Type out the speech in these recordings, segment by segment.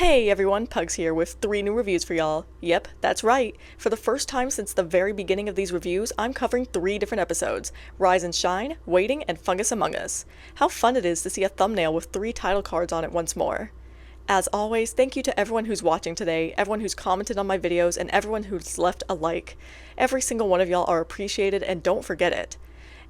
Hey everyone, Pugs here with 3 new reviews for y'all. Yep, that's right. For the first time since the very beginning of these reviews, I'm covering 3 different episodes: Rise and Shine, Waiting, and Fungus Among Us. How fun it is to see a thumbnail with 3 title cards on it once more. As always, thank you to everyone who's watching today, everyone who's commented on my videos, and everyone who's left a like. Every single one of y'all are appreciated, and don't forget it.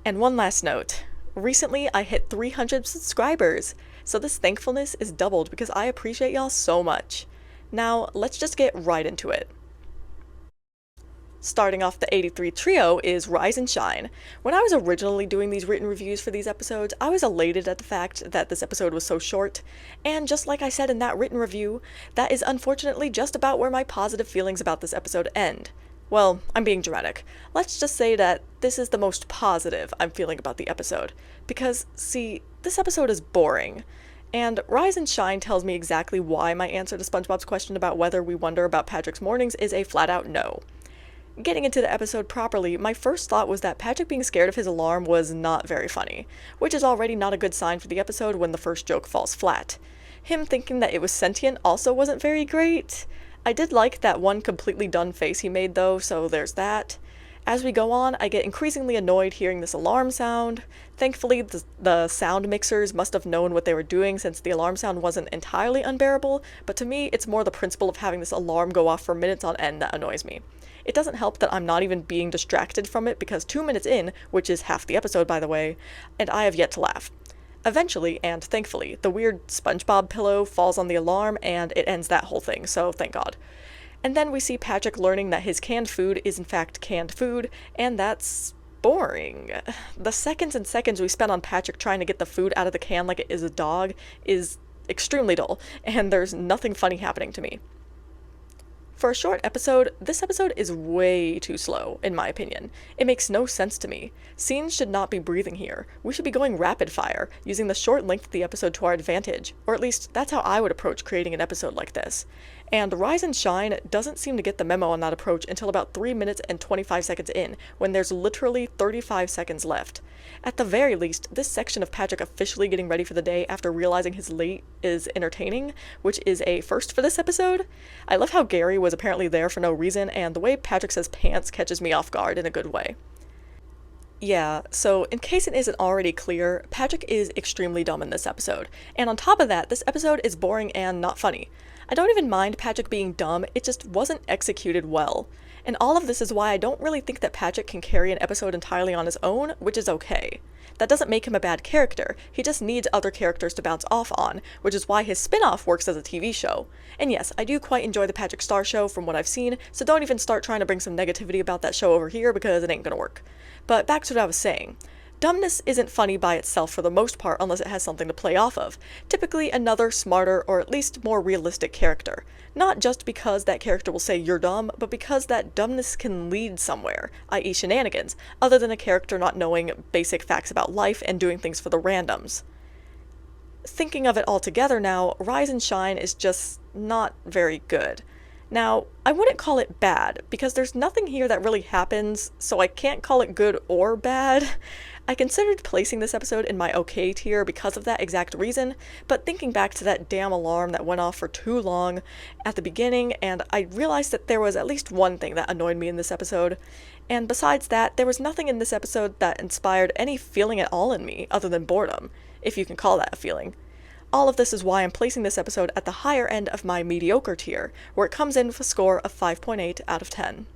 And one last note. Recently, I hit 300 subscribers, so this thankfulness is doubled because I appreciate y'all so much. Now, let's just get right into it. Starting off the 83 trio is Rise and Shine. When I was originally doing these written reviews for these episodes, I was elated at the fact that this episode was so short, and just like I said in that written review, that is unfortunately just about where my positive feelings about this episode end. Well, I'm being dramatic. Let's just say that this is the most positive I'm feeling about the episode. Because, see, this episode is boring. And Rise and Shine tells me exactly why my answer to SpongeBob's question about whether we wonder about Patrick's mornings is a flat-out no. Getting into the episode properly, my first thought was that Patrick being scared of his alarm was not very funny, which is already not a good sign for the episode when the first joke falls flat. Him thinking that it was sentient also wasn't very great. I did like that one completely done face he made though, so there's that. As we go on, I get increasingly annoyed hearing this alarm sound. Thankfully, the sound mixers must have known what they were doing since the alarm sound wasn't entirely unbearable, but to me, it's more the principle of having this alarm go off for minutes on end that annoys me. It doesn't help that I'm not even being distracted from it because 2 minutes in, which is half the episode by the way, and I have yet to laugh. Eventually, and thankfully, the weird SpongeBob pillow falls on the alarm and it ends that whole thing, so thank God. And then we see Patrick learning that his canned food is in fact canned food, and that's boring. The seconds and seconds we spend on Patrick trying to get the food out of the can like it is a dog is extremely dull, and there's nothing funny happening to me. For a short episode, this episode is way too slow, in my opinion. It makes no sense to me. Scenes should not be breathing here. We should be going rapid fire, using the short length of the episode to our advantage, or at least that's how I would approach creating an episode like this. And Rise and Shine doesn't seem to get the memo on that approach until about 3 minutes and 25 seconds in, when there's literally 35 seconds left. At the very least, this section of Patrick officially getting ready for the day after realizing his late is entertaining, which is a first for this episode. I love how Gary was apparently there for no reason, and the way Patrick says pants catches me off guard in a good way. Yeah, so in case it isn't already clear, Patrick is extremely dumb in this episode, and on top of that, this episode is boring and not funny. I don't even mind Patrick being dumb, it just wasn't executed well. And all of this is why I don't really think that Patrick can carry an episode entirely on his own, which is okay. That doesn't make him a bad character, he just needs other characters to bounce off on, which is why his spin-off works as a TV show. And yes, I do quite enjoy the Patrick Star Show from what I've seen, so don't even start trying to bring some negativity about that show over here because it ain't gonna work. But back to what I was saying. Dumbness isn't funny by itself for the most part unless it has something to play off of, typically another smarter or at least more realistic character. Not just because that character will say you're dumb, but because that dumbness can lead somewhere, i.e. shenanigans, other than a character not knowing basic facts about life and doing things for the randoms. Thinking of it all together now, Rise and Shine is just not very good. Now, I wouldn't call it bad, because there's nothing here that really happens, so I can't call it good or bad. I considered placing this episode in my okay tier because of that exact reason, but thinking back to that damn alarm that went off for too long at the beginning, and I realized that there was at least one thing that annoyed me in this episode, and besides that, there was nothing in this episode that inspired any feeling at all in me other than boredom, if you can call that a feeling. All of this is why I'm placing this episode at the higher end of my mediocre tier, where it comes in with a score of 5.8 out of 10.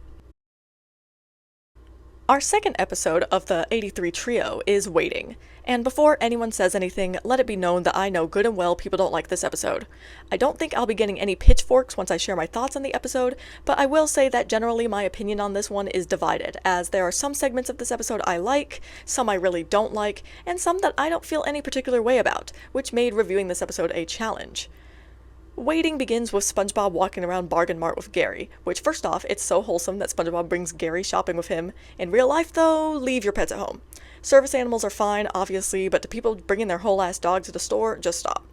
Our second episode of the 83 trio is Waiting, and before anyone says anything, let it be known that I know good and well people don't like this episode. I don't think I'll be getting any pitchforks once I share my thoughts on the episode, but I will say that generally my opinion on this one is divided, as there are some segments of this episode I like, some I really don't like, and some that I don't feel any particular way about, which made reviewing this episode a challenge. Waiting begins with SpongeBob walking around Bargain Mart with Gary, which first off, it's so wholesome that SpongeBob brings Gary shopping with him. In real life though, leave your pets at home. Service animals are fine, obviously, but to people bringing their whole ass dog to the store, just stop.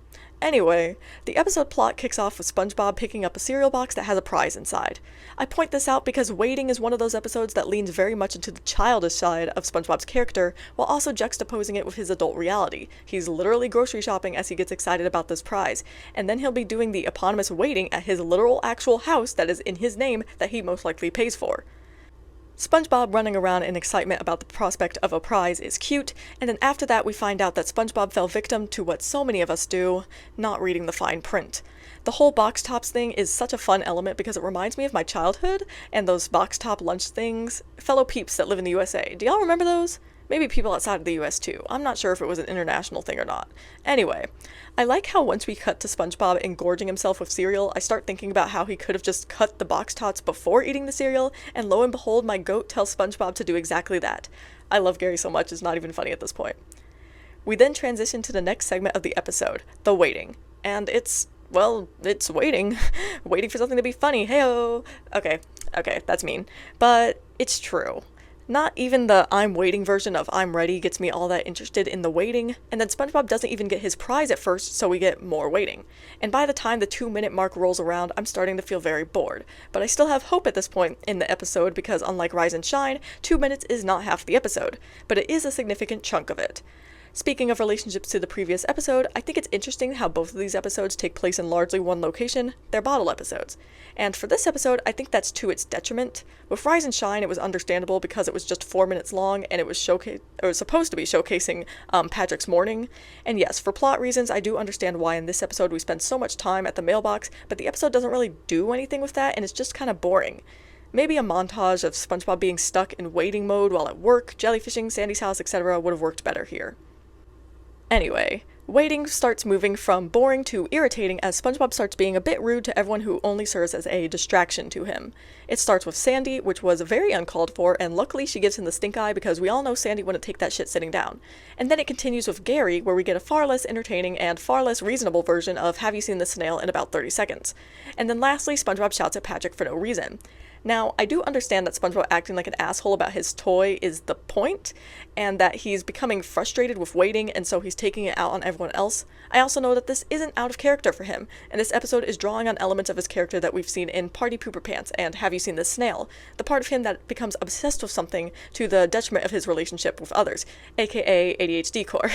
Anyway, the episode plot kicks off with SpongeBob picking up a cereal box that has a prize inside. I point this out because Waiting is one of those episodes that leans very much into the childish side of SpongeBob's character, while also juxtaposing it with his adult reality. He's literally grocery shopping as he gets excited about this prize, and then he'll be doing the eponymous waiting at his literal actual house that is in his name that he most likely pays for. SpongeBob running around in excitement about the prospect of a prize is cute, and then after that we find out that SpongeBob fell victim to what so many of us do, not reading the fine print. The whole box tops thing is such a fun element because it reminds me of my childhood and those box top lunch things. Fellow peeps that live in the USA, do y'all remember those? Maybe people outside of the US too. I'm not sure if it was an international thing or not. Anyway, I like how once we cut to SpongeBob engorging himself with cereal, I start thinking about how he could have just cut the box tots before eating the cereal, and lo and behold, my goat tells SpongeBob to do exactly that. I love Gary so much, it's not even funny at this point. We then transition to the next segment of the episode, the waiting. And it's waiting. Waiting for something to be funny, heyo! Okay, that's mean. But it's true. Not even the I'm waiting version of I'm ready gets me all that interested in the waiting, and then SpongeBob doesn't even get his prize at first, so we get more waiting. And by the time the 2-minute mark rolls around, I'm starting to feel very bored. But I still have hope at this point in the episode because unlike Rise and Shine, 2 minutes is not half the episode, but it is a significant chunk of it. Speaking of relationships to the previous episode, I think it's interesting how both of these episodes take place in largely one location. They're bottle episodes. And for this episode, I think that's to its detriment. With Rise and Shine, it was understandable because it was just 4 minutes long and it was supposed to be showcasing Patrick's morning. And yes, for plot reasons, I do understand why in this episode we spend so much time at the mailbox, but the episode doesn't really do anything with that and it's just kind of boring. Maybe a montage of SpongeBob being stuck in waiting mode while at work, jellyfishing, Sandy's house, etc. would have worked better here. Anyway, waiting starts moving from boring to irritating as SpongeBob starts being a bit rude to everyone who only serves as a distraction to him. It starts with Sandy, which was very uncalled for, and luckily she gives him the stink eye because we all know Sandy wouldn't take that shit sitting down. And then it continues with Gary, where we get a far less entertaining and far less reasonable version of Have You Seen the Snail in about 30 seconds. And then lastly, SpongeBob shouts at Patrick for no reason. Now, I do understand that SpongeBob acting like an asshole about his toy is the point, and that he's becoming frustrated with waiting, and so he's taking it out on everyone else. I also know that this isn't out of character for him, and this episode is drawing on elements of his character that we've seen in Party Pooper Pants and Have You Seen the Snail, the part of him that becomes obsessed with something to the detriment of his relationship with others, aka ADHD core.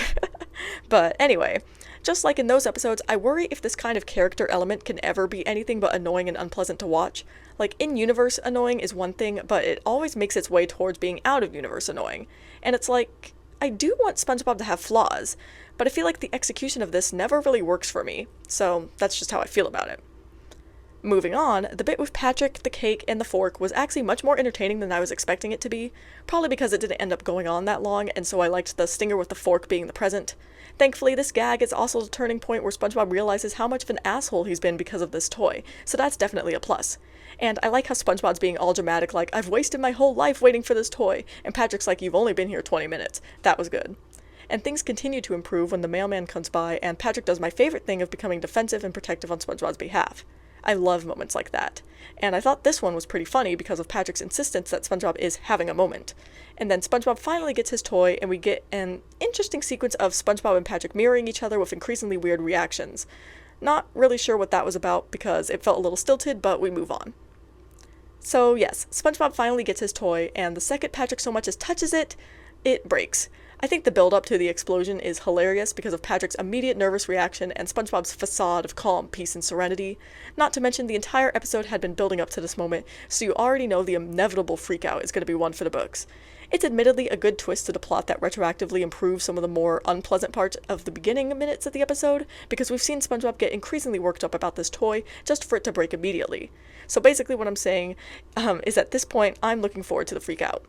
But anyway, just like in those episodes, I worry if this kind of character element can ever be anything but annoying and unpleasant to watch. Like, in-universe annoying is one thing, but it always makes its way towards being out-of-universe annoying. And it's like, I do want SpongeBob to have flaws, but I feel like the execution of this never really works for me, so that's just how I feel about it. Moving on, the bit with Patrick, the cake, and the fork was actually much more entertaining than I was expecting it to be, probably because it didn't end up going on that long, and so I liked the stinger with the fork being the present. Thankfully, this gag is also the turning point where SpongeBob realizes how much of an asshole he's been because of this toy, so that's definitely a plus. And I like how SpongeBob's being all dramatic like, I've wasted my whole life waiting for this toy, and Patrick's like, you've only been here 20 minutes. That was good. And things continue to improve when the mailman comes by, and Patrick does my favorite thing of becoming defensive and protective on SpongeBob's behalf. I love moments like that. And I thought this one was pretty funny because of Patrick's insistence that SpongeBob is having a moment. And then SpongeBob finally gets his toy, and we get an interesting sequence of SpongeBob and Patrick mirroring each other with increasingly weird reactions. Not really sure what that was about because it felt a little stilted, but we move on. So yes, SpongeBob finally gets his toy, and the second Patrick so much as touches it, it breaks. I think the build-up to the explosion is hilarious because of Patrick's immediate nervous reaction and SpongeBob's facade of calm, peace, and serenity. Not to mention the entire episode had been building up to this moment, so you already know the inevitable freakout is going to be one for the books. It's admittedly a good twist to the plot that retroactively improves some of the more unpleasant parts of the beginning minutes of the episode, because we've seen SpongeBob get increasingly worked up about this toy just for it to break immediately. So basically what I'm saying is at this point, I'm looking forward to the freakout.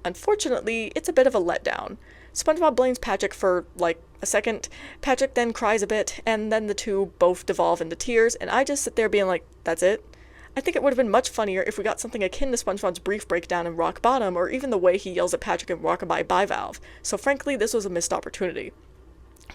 Unfortunately, it's a bit of a letdown. SpongeBob blames Patrick for, like, a second, Patrick then cries a bit, and then the two both devolve into tears, and I just sit there being like, that's it? I think it would have been much funnier if we got something akin to SpongeBob's brief breakdown in Rock Bottom, or even the way he yells at Patrick in Rockabye Bivalve, so frankly, this was a missed opportunity.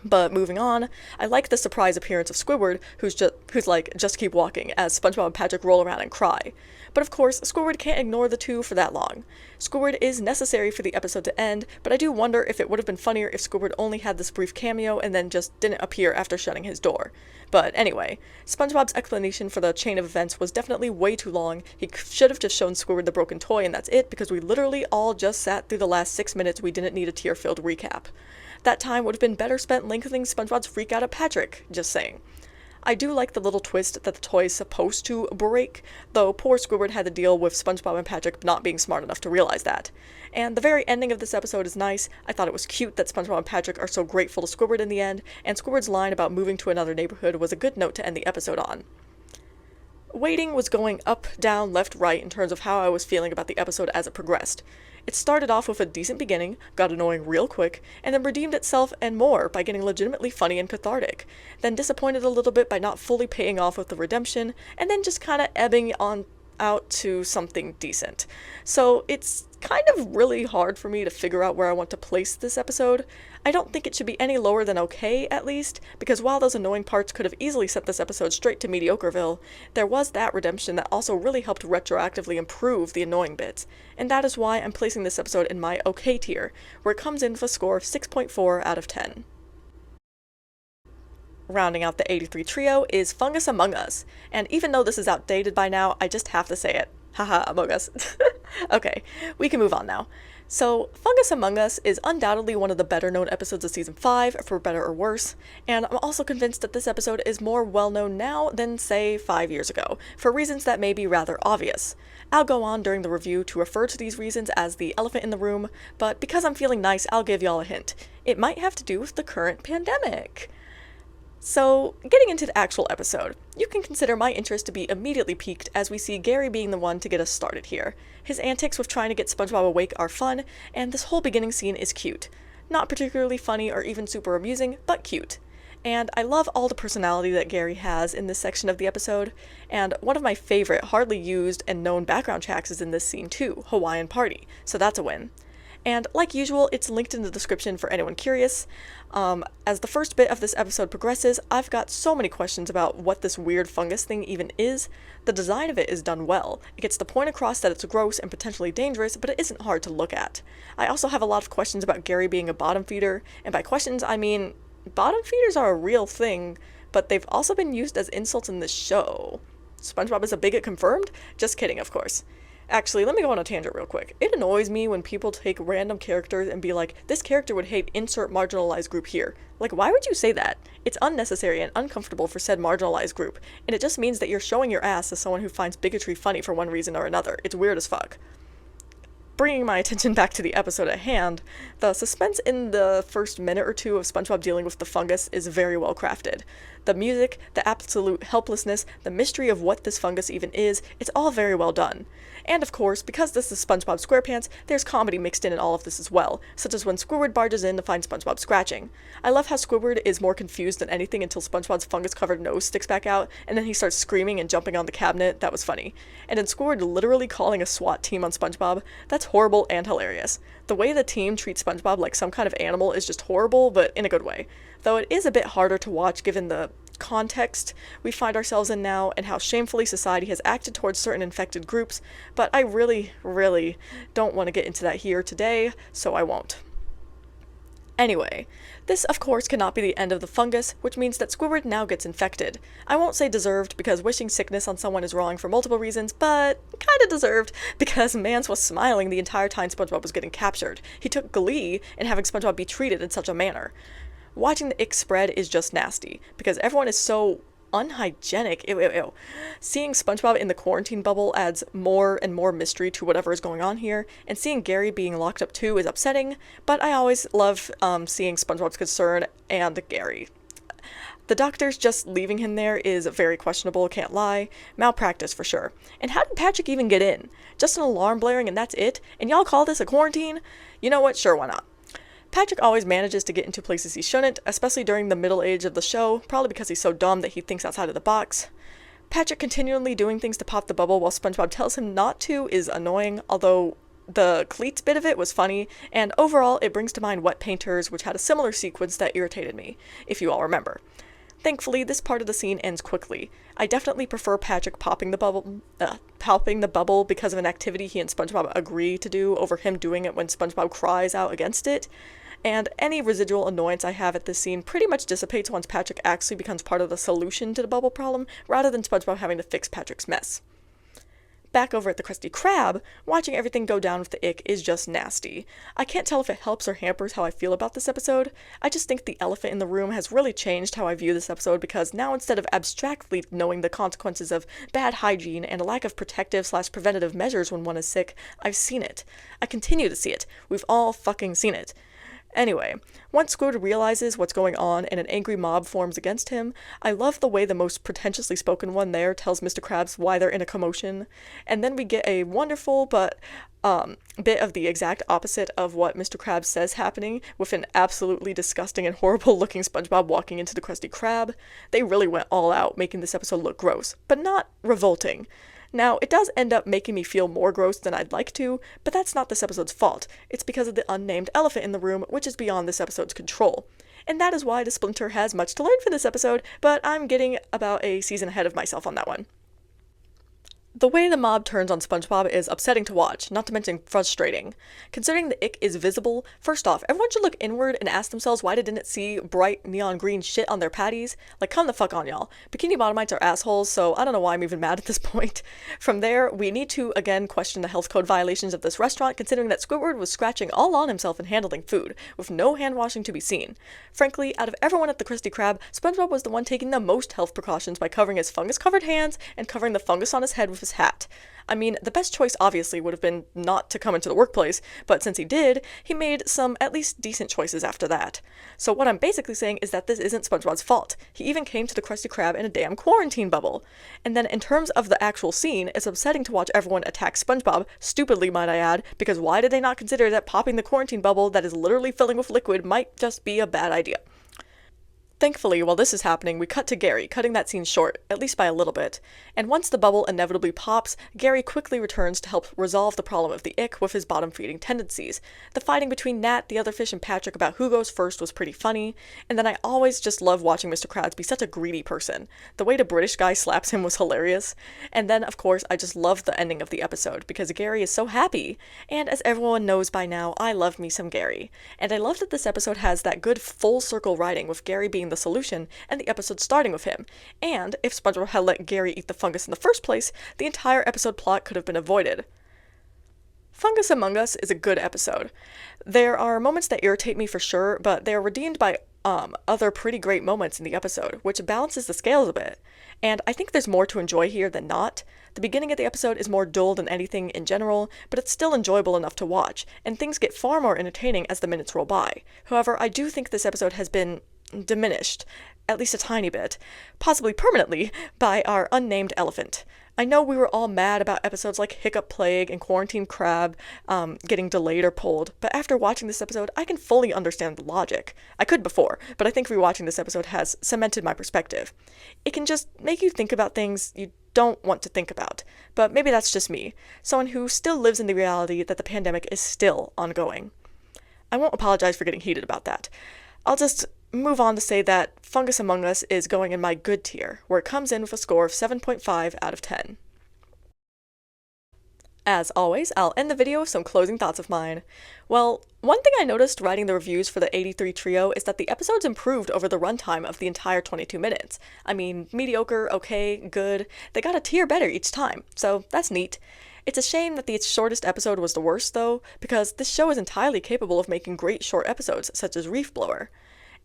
But moving on, I like the surprise appearance of Squidward, who's like, just keep walking, as SpongeBob and Patrick roll around and cry. But of course, Squidward can't ignore the two for that long. Squidward is necessary for the episode to end, but I do wonder if it would have been funnier if Squidward only had this brief cameo and then just didn't appear after shutting his door. But anyway, SpongeBob's explanation for the chain of events was definitely way too long. He should have just shown Squidward the broken toy and that's it, because we literally all just sat through the last 6 minutes. We didn't need a tear-filled recap. That time would have been better spent lengthening SpongeBob's freak out at Patrick, just saying. I do like the little twist that the toy is supposed to break, though poor Squidward had to deal with SpongeBob and Patrick not being smart enough to realize that. And the very ending of this episode is nice. I thought it was cute that SpongeBob and Patrick are so grateful to Squidward in the end, and Squidward's line about moving to another neighborhood was a good note to end the episode on. Weighting was going up, down, left, right in terms of how I was feeling about the episode as it progressed. It started off with a decent beginning, got annoying real quick, and then redeemed itself and more by getting legitimately funny and cathartic, then disappointed a little bit by not fully paying off with the redemption, and then just kinda ebbing on out to something decent. So it's kind of really hard for me to figure out where I want to place this episode. I don't think it should be any lower than okay, at least, because while those annoying parts could have easily sent this episode straight to Mediocreville, there was that redemption that also really helped retroactively improve the annoying bits, and that is why I'm placing this episode in my okay tier, where it comes in with a score of 6.4 out of 10. Rounding out the 83 trio is Fungus Among Us, and even though this is outdated by now, I just have to say it. Haha, Among Us. Okay, we can move on now. So, Fungus Among Us is undoubtedly one of the better known episodes of Season 5, for better or worse, and I'm also convinced that this episode is more well known now than, say, 5 years ago, for reasons that may be rather obvious. I'll go on during the review to refer to these reasons as the elephant in the room, but because I'm feeling nice, I'll give y'all a hint. It might have to do with the current pandemic. So, getting into the actual episode, you can consider my interest to be immediately piqued as we see Gary being the one to get us started here. His antics with trying to get SpongeBob awake are fun, and this whole beginning scene is cute. Not particularly funny or even super amusing, but cute. And I love all the personality that Gary has in this section of the episode, and one of my favorite, hardly used, and known background tracks is in this scene too, Hawaiian Party, so that's a win. And like usual, it's linked in the description for anyone curious. As the first bit of this episode progresses, I've got so many questions about what this weird fungus thing even is. The design of it is done well. It gets the point across that it's gross and potentially dangerous, but it isn't hard to look at. I also have a lot of questions about Gary being a bottom feeder, and by questions I mean bottom feeders are a real thing, but they've also been used as insults in this show. SpongeBob is a bigot confirmed? Just kidding, of course. Actually, let me go on a tangent real quick. It annoys me when people take random characters and be like, this character would hate insert marginalized group here. Like, why would you say that? It's unnecessary and uncomfortable for said marginalized group, and it just means that you're showing your ass as someone who finds bigotry funny for one reason or another. It's weird as fuck. Bringing my attention back to the episode at hand, the suspense in the first minute or two of SpongeBob dealing with the fungus is very well crafted. The music, the absolute helplessness, the mystery of what this fungus even is, it's all very well done. And of course, because this is SpongeBob SquarePants, there's comedy mixed in all of this as well, such as when Squidward barges in to find SpongeBob scratching. I love how Squidward is more confused than anything until SpongeBob's fungus-covered nose sticks back out, and then he starts screaming and jumping on the cabinet. That was funny. And then Squidward literally calling a SWAT team on SpongeBob, that's horrible and hilarious. The way the team treats SpongeBob like some kind of animal is just horrible, but in a good way. Though it is a bit harder to watch given the context we find ourselves in now and how shamefully society has acted towards certain infected groups, but I really don't want to get into that here today, so I won't. Anyway, this of course cannot be the end of the fungus, which means that Squidward now gets infected. I won't say deserved because wishing sickness on someone is wrong for multiple reasons, but kinda deserved because Mance was smiling the entire time SpongeBob was getting captured. He took glee in having SpongeBob be treated in such a manner. Watching the ick spread is just nasty, because everyone is so unhygienic. Ew, ew, ew. Seeing SpongeBob in the quarantine bubble adds more and more mystery to whatever is going on here, and seeing Gary being locked up too is upsetting, but I always love seeing SpongeBob's concern and Gary. The doctors just leaving him there is very questionable, can't lie. Malpractice for sure. And how did Patrick even get in? Just an alarm blaring and that's it? And y'all call this a quarantine? You know what? Sure, why not? Patrick always manages to get into places he shouldn't, especially during the middle age of the show, probably because he's so dumb that he thinks outside of the box. Patrick continually doing things to pop the bubble while SpongeBob tells him not to is annoying, although The cleats bit of it was funny, and overall it brings to mind Wet Painters, which had a similar sequence that irritated me, if you all remember. Thankfully, this part of the scene ends quickly. I definitely prefer Patrick popping the bubble because of an activity he and SpongeBob agree to do over him doing it when SpongeBob cries out against it. And any residual annoyance I have at this scene pretty much dissipates once Patrick actually becomes part of the solution to the bubble problem, rather than SpongeBob having to fix Patrick's mess. Back over at the Krusty Krab, watching everything go down with the ick is just nasty. I can't tell if it helps or hampers how I feel about this episode. I just think the elephant in the room has really changed how I view this episode, because now instead of abstractly knowing the consequences of bad hygiene and a lack of protective/preventative measures when one is sick, I've seen it. I continue to see it. We've all fucking seen it. Anyway, once Squidward realizes what's going on and an angry mob forms against him, I love the way the most pretentiously spoken one there tells Mr. Krabs why they're in a commotion, and then we get a wonderful but bit of the exact opposite of what Mr. Krabs says happening, with an absolutely disgusting and horrible looking SpongeBob walking into the Krusty Krab. They really went all out, making this episode look gross, but not revolting. Now, it does end up making me feel more gross than I'd like to, but that's not this episode's fault. It's because of the unnamed elephant in the room, which is beyond this episode's control. And that is why the Splinter has much to learn for this episode, but I'm getting about a season ahead of myself on that one. The way the mob turns on SpongeBob is upsetting to watch, not to mention frustrating. Considering the ick is visible, first off, everyone should look inward and ask themselves why they didn't see bright neon green shit on their patties. Like, come the fuck on, y'all. Bikini Bottomites are assholes, so I don't know why I'm even mad at this point. From there, we need to, again, question the health code violations of this restaurant, considering that Squidward was scratching all on himself and handling food, with no hand washing to be seen. Frankly, out of everyone at the Krusty Krab, SpongeBob was the one taking the most health precautions by covering his fungus-covered hands and covering the fungus on his head with his hat. I mean, the best choice obviously would have been not to come into the workplace, but since he did, he made some at least decent choices after that. So what I'm basically saying is that this isn't SpongeBob's fault. He even came to the Krusty Krab in a damn quarantine bubble. And then in terms of the actual scene, it's upsetting to watch everyone attack SpongeBob, stupidly might I add, because why did they not consider that popping the quarantine bubble that is literally filling with liquid might just be a bad idea? Thankfully, while this is happening, we cut to Gary, cutting that scene short, at least by a little bit. And once the bubble inevitably pops, Gary quickly returns to help resolve the problem of the ick with his bottom-feeding tendencies. The fighting between Nat, the other fish, and Patrick about who goes first was pretty funny, and then I always just love watching Mr. Krabs be such a greedy person. The way the British guy slaps him was hilarious. And then, of course, I just love the ending of the episode, because Gary is so happy. And as everyone knows by now, I love me some Gary. And I love that this episode has that good full-circle writing, with Gary being the solution, and the episode starting with him. And if SpongeBob had let Gary eat the fungus in the first place, the entire episode plot could have been avoided. Fungus Among Us is a good episode. There are moments that irritate me for sure, but they are redeemed by other pretty great moments in the episode, which balances the scales a bit. And I think there's more to enjoy here than not. The beginning of the episode is more dull than anything in general, but it's still enjoyable enough to watch, and things get far more entertaining as the minutes roll by. However, I do think this episode has been diminished, at least a tiny bit, possibly permanently, by our unnamed elephant. I know we were all mad about episodes like Hiccup Plague and Quarantine Crab getting delayed or pulled, but after watching this episode, I can fully understand the logic. I could before, but I think rewatching this episode has cemented my perspective. It can just make you think about things you don't want to think about, but maybe that's just me, someone who still lives in the reality that the pandemic is still ongoing. I won't apologize for getting heated about that. I'll just move on to say that Fungus Among Us is going in my good tier, where it comes in with a score of 7.5 out of 10. As always, I'll end the video with some closing thoughts of mine. Well, one thing I noticed writing the reviews for the 83 trio is that the episodes improved over the runtime of the entire 22 minutes. I mean, mediocre, okay, good, they got a tier better each time, so that's neat. It's a shame that the shortest episode was the worst, though, because this show is entirely capable of making great short episodes, such as Reef Blower.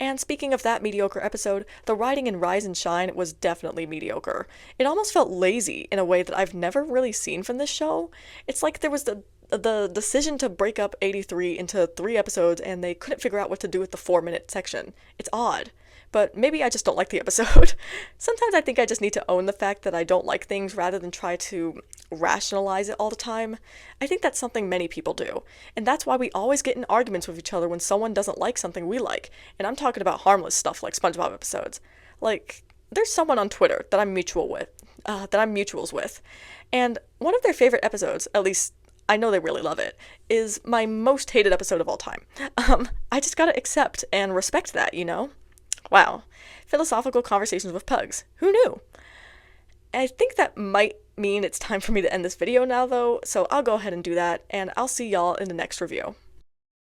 And speaking of that mediocre episode, the writing in Rise and Shine was definitely mediocre. It almost felt lazy in a way that I've never really seen from this show. It's like there was the decision to break up 83 into 3 episodes and they couldn't figure out what to do with the 4-minute section. It's odd. But maybe I just don't like the episode. Sometimes I think I just need to own the fact that I don't like things rather than try to rationalize it all the time. I think that's something many people do. And that's why we always get in arguments with each other when someone doesn't like something we like. And I'm talking about harmless stuff like SpongeBob episodes. Like, there's someone on Twitter that I'm mutuals with. And one of their favorite episodes, at least I know they really love it, is my most hated episode of all time. I just gotta accept and respect that, you know? Wow. Philosophical conversations with pugs. Who knew? I think that might mean it's time for me to end this video now, though, so I'll go ahead and do that, and I'll see y'all in the next review.